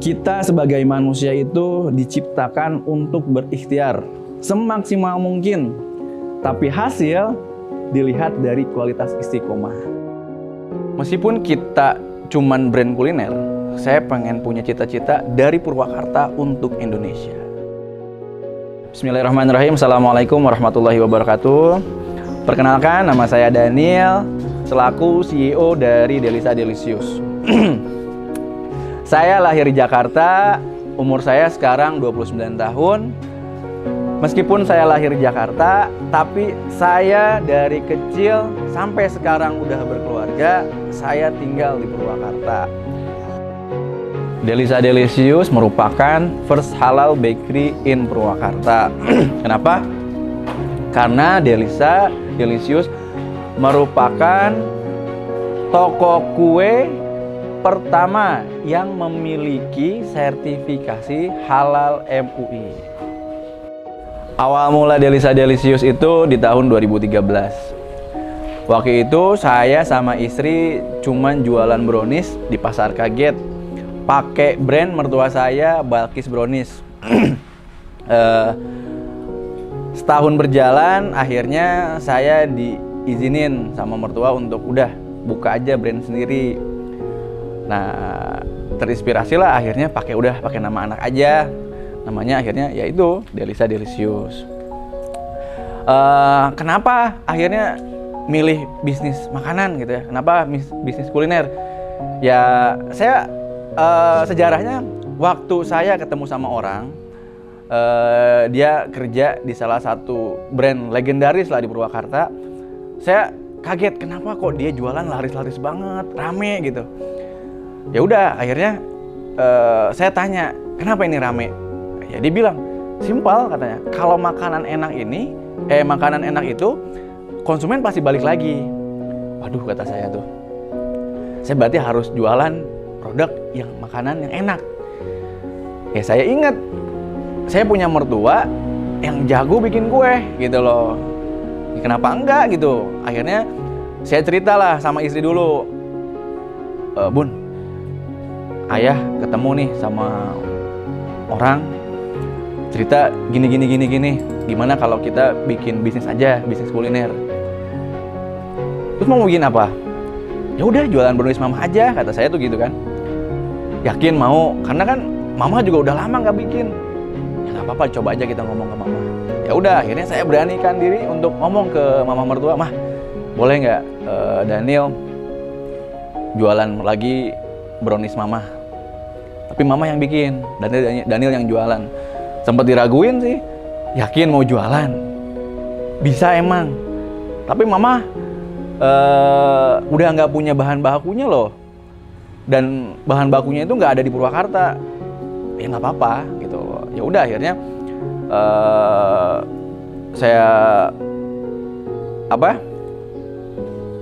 Kita sebagai manusia itu diciptakan untuk berikhtiar semaksimal mungkin, tapi hasil dilihat dari kualitas istiqomah. Meskipun kita cuman brand kuliner, saya pengen punya cita-cita dari Purwakarta untuk Indonesia. Bismillahirrahmanirrahim. Assalamualaikum warahmatullahi wabarakatuh. Perkenalkan, nama saya Daniel, selaku CEO dari Delisa Delicious. Saya lahir di Jakarta, umur saya sekarang 29 tahun. Meskipun saya lahir di Jakarta, tapi saya dari kecil sampai sekarang udah berkeluarga, saya tinggal di Purwakarta. Delisa Delicious merupakan first halal bakery in Purwakarta. Kenapa? Karena Delisa Delicious merupakan toko kue pertama yang memiliki sertifikasi halal MUI. Awal mula Delisa Delicious itu di tahun 2013. Waktu itu saya sama istri cuman jualan brownies di Pasar Kaget, pakai brand mertua saya, Balkis Brownies. Setahun berjalan, akhirnya saya diizinin sama mertua untuk udah buka aja brand sendiri. Nah, terinspirasilah akhirnya pakai nama anak aja. Namanya akhirnya yaitu Delisa Delicious. Kenapa akhirnya milih bisnis makanan gitu ya? Kenapa bisnis kuliner? Ya, saya sejarahnya waktu saya ketemu sama orang, dia kerja di salah satu brand legendaris lah di Purwakarta. Saya kaget, kenapa kok dia jualan laris-laris banget, rame gitu. Ya udah, akhirnya saya tanya, kenapa ini rame? Ya dia bilang, simpel katanya, kalau makanan enak itu konsumen pasti balik lagi. Waduh, kata saya tuh, saya berarti harus jualan produk yang makanan yang enak. Ya saya ingat, saya punya mertua yang jago bikin kue gitu loh. Ya, kenapa enggak gitu? Akhirnya saya ceritalah sama istri dulu, Bun, ayah ketemu nih sama orang, cerita gini. Gimana kalau kita bikin bisnis aja, bisnis kuliner? Terus mau bikin apa? Ya udah, jualan brownies mama aja, kata saya tuh gitu kan. Yakin mau? Karena kan mama juga udah lama nggak bikin. Ya nggak apa-apa, coba aja kita ngomong ke mama. Ya udah, akhirnya saya beranikan diri untuk ngomong ke mama mertua, mah boleh nggak Daniel jualan lagi brownies mama? Tapi mama yang bikin, Daniel yang jualan. Sempat diraguin sih, yakin mau jualan? Bisa emang. Tapi mama udah nggak punya bahan bakunya loh. Dan bahan bakunya itu nggak ada di Purwakarta. Ya nggak apa-apa gitu loh. Ya udah, akhirnya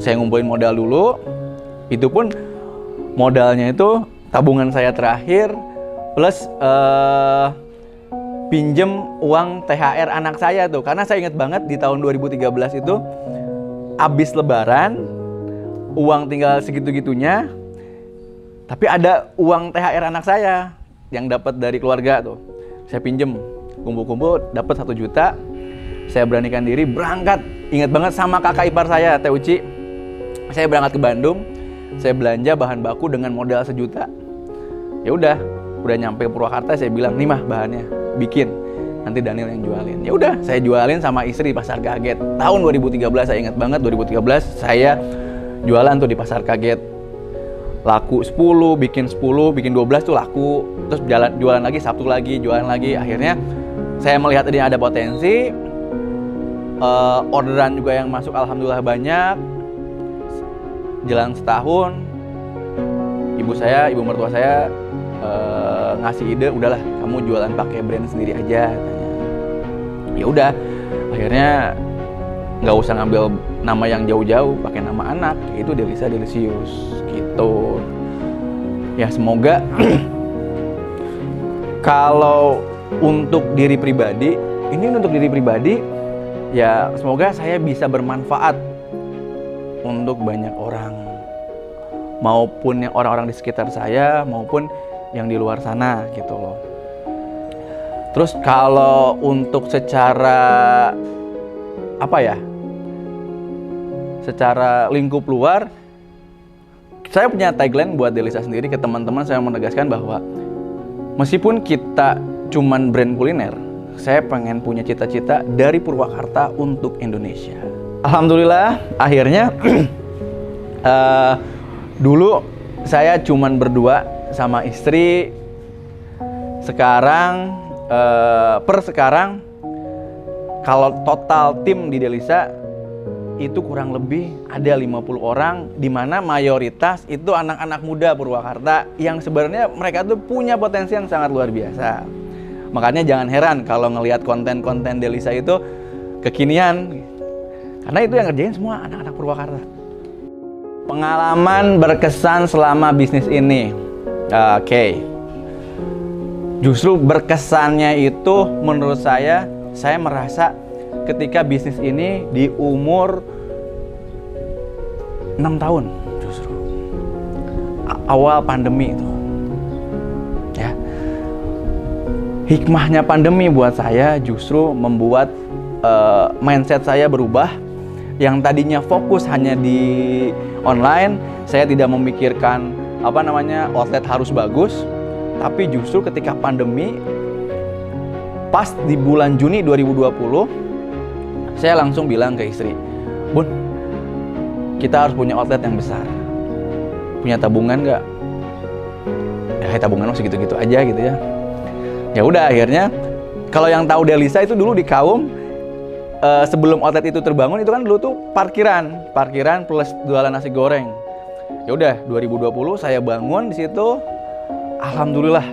saya ngumpulin modal dulu. Itu pun modalnya itu tabungan saya terakhir plus pinjem uang THR anak saya tuh. Karena saya ingat banget di tahun 2013 itu abis lebaran, uang tinggal segitu-gitunya, tapi ada uang THR anak saya yang dapat dari keluarga tuh. Saya pinjem, kumpul-kumpul dapat 1 juta. Saya beranikan diri berangkat. Ingat banget sama kakak ipar saya, Teh Uci. Saya berangkat ke Bandung. Saya belanja bahan baku dengan modal 1 juta. Ya udah nyampe ke Purwakarta, saya bilang, nih mah bahannya, bikin. Nanti Daniel yang jualin. Ya udah, saya jualin sama istri di Pasar Kaget. Tahun 2013, saya ingat banget, 2013 saya jualan tuh di Pasar Kaget. Laku 10, bikin 12 tuh laku. Terus jualan lagi, Sabtu lagi, jualan lagi. Akhirnya saya melihat ini ada potensi. Orderan juga yang masuk alhamdulillah banyak. Jalan setahun, ibu mertua saya ngasih ide, udahlah kamu jualan pakai brand sendiri aja, katanya. Ya udah, akhirnya nggak usah ngambil nama yang jauh-jauh, pakai nama anak, itu Delisa Delicious gitu. Ya semoga kalau untuk diri pribadi, ya semoga saya bisa bermanfaat untuk banyak orang, maupun yang orang-orang di sekitar saya, maupun yang di luar sana gitu loh. Terus kalau untuk secara secara lingkup luar, saya punya tagline buat Delisa sendiri. Ke teman-teman saya menegaskan bahwa meskipun kita cuman brand kuliner, saya pengen punya cita-cita dari Purwakarta untuk Indonesia. Alhamdulillah akhirnya dulu saya cuman berdua sama istri. Sekarang sekarang kalau total tim di Delisa itu kurang lebih ada 50 orang, di mana mayoritas itu anak-anak muda Purwakarta yang sebenarnya mereka tuh punya potensi yang sangat luar biasa. Makanya jangan heran kalau ngelihat konten-konten Delisa itu kekinian, karena itu yang ngerjain semua anak-anak Purwakarta. Pengalaman berkesan selama bisnis ini, justru berkesannya itu menurut saya merasa ketika bisnis ini di umur 6 tahun, justru awal pandemi itu ya. Hikmahnya pandemi buat saya justru membuat mindset saya berubah. Yang tadinya fokus hanya di online, saya tidak memikirkan outlet harus bagus. Tapi justru ketika pandemi, pas di bulan Juni 2020, saya langsung bilang ke istri, Bun, kita harus punya outlet yang besar. Punya tabungan nggak? Ya tabungan masih gitu-gitu aja gitu ya. Ya udah akhirnya, kalau yang tahu Delisa itu dulu di Kaum, sebelum outlet itu terbangun itu kan dulu tuh parkiran plus jualan nasi goreng. Ya udah 2020 saya bangun di situ. Alhamdulillah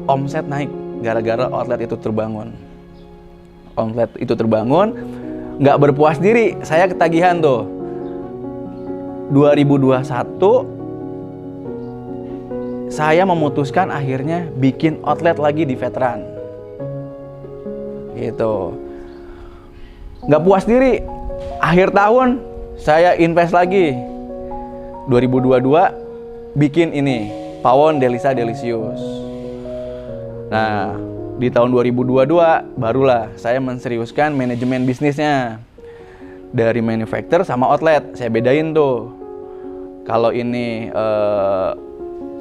omset naik gara-gara outlet itu terbangun. Nggak berpuas diri, saya ketagihan tuh. 2021 saya memutuskan akhirnya bikin outlet lagi di Veteran. Gitu. Nggak puas diri, akhir tahun saya invest lagi. 2022 bikin ini Pawon Delisa Delicious. Nah, di tahun 2022 barulah saya menseriuskan manajemen bisnisnya. Dari manufacturer sama outlet, saya bedain tuh. Kalau ini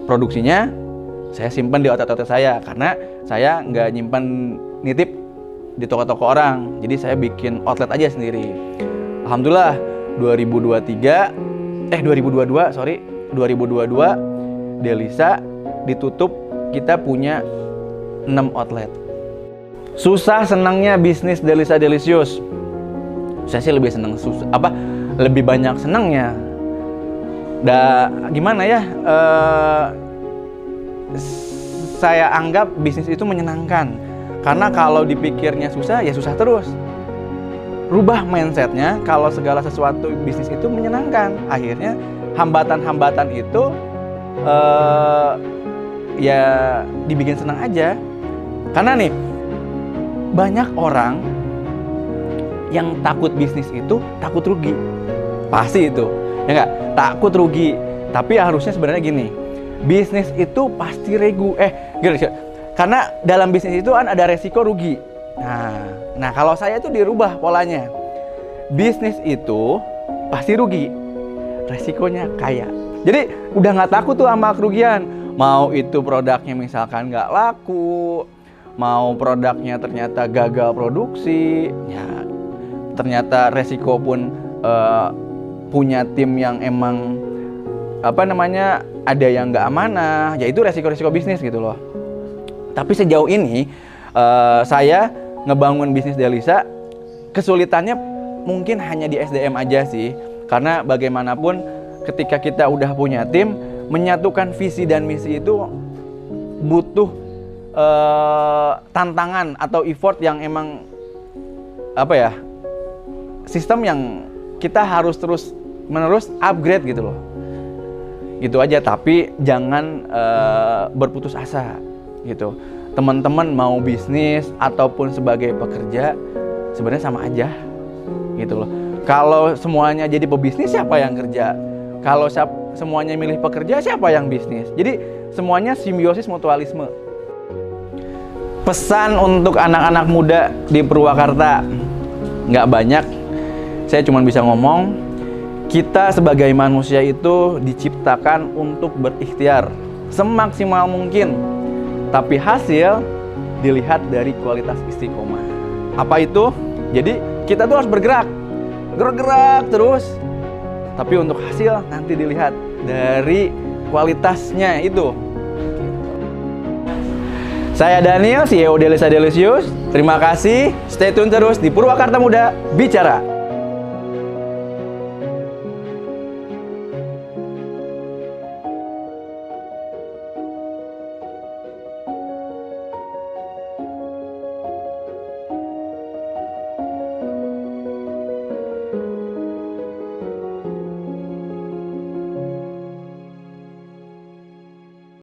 produksinya, saya simpan di outlet-outlet saya. Karena saya nggak nyimpan nitip di toko-toko orang. Jadi saya bikin outlet aja sendiri. Alhamdulillah 2022 Delisa ditutup, kita punya 6 outlet. Susah senangnya bisnis Delisa Delicious. Saya sih lebih senang lebih banyak senangnya. Gimana ya? Saya anggap bisnis itu menyenangkan. Karena kalau dipikirnya susah, ya susah terus. Rubah mindsetnya, kalau segala sesuatu bisnis itu menyenangkan. Akhirnya hambatan-hambatan itu ya dibikin senang aja. Karena nih, banyak orang yang takut bisnis itu takut rugi. Pasti itu, ya nggak? Takut rugi. Tapi harusnya sebenarnya gini, bisnis itu pasti karena dalam bisnis itu kan ada resiko rugi. Nah kalau saya itu dirubah polanya. Bisnis itu pasti rugi, resikonya kaya. Jadi udah nggak takut tuh sama kerugian. Mau itu produknya misalkan nggak laku, mau produknya ternyata gagal produksi, ya ternyata resiko pun punya tim yang emang ada yang nggak amanah, ya itu resiko-resiko bisnis gitu loh. Tapi sejauh ini saya ngebangun bisnis Delisa, kesulitannya mungkin hanya di SDM aja sih. Karena bagaimanapun ketika kita udah punya tim, menyatukan visi dan misi itu butuh tantangan atau effort yang emang sistem yang kita harus terus menerus upgrade gitu loh. Gitu aja, tapi jangan berputus asa gitu. Teman-teman mau bisnis ataupun sebagai pekerja sebenarnya sama aja gitu loh. Kalau semuanya jadi pebisnis, siapa yang kerja? Kalau semuanya milih pekerja, siapa yang bisnis? Jadi semuanya simbiosis mutualisme. Pesan untuk anak-anak muda di Purwakarta, nggak banyak, saya cuma bisa ngomong, kita sebagai manusia itu diciptakan untuk berikhtiar semaksimal mungkin, tapi hasil dilihat dari kualitas istiqomah. Apa itu? Jadi kita tuh harus bergerak terus, tapi untuk hasil nanti dilihat dari kualitasnya itu. Saya Daniel, CEO Delisa Delisius. Terima kasih. Stay tune terus di Purwakarta Muda Bicara.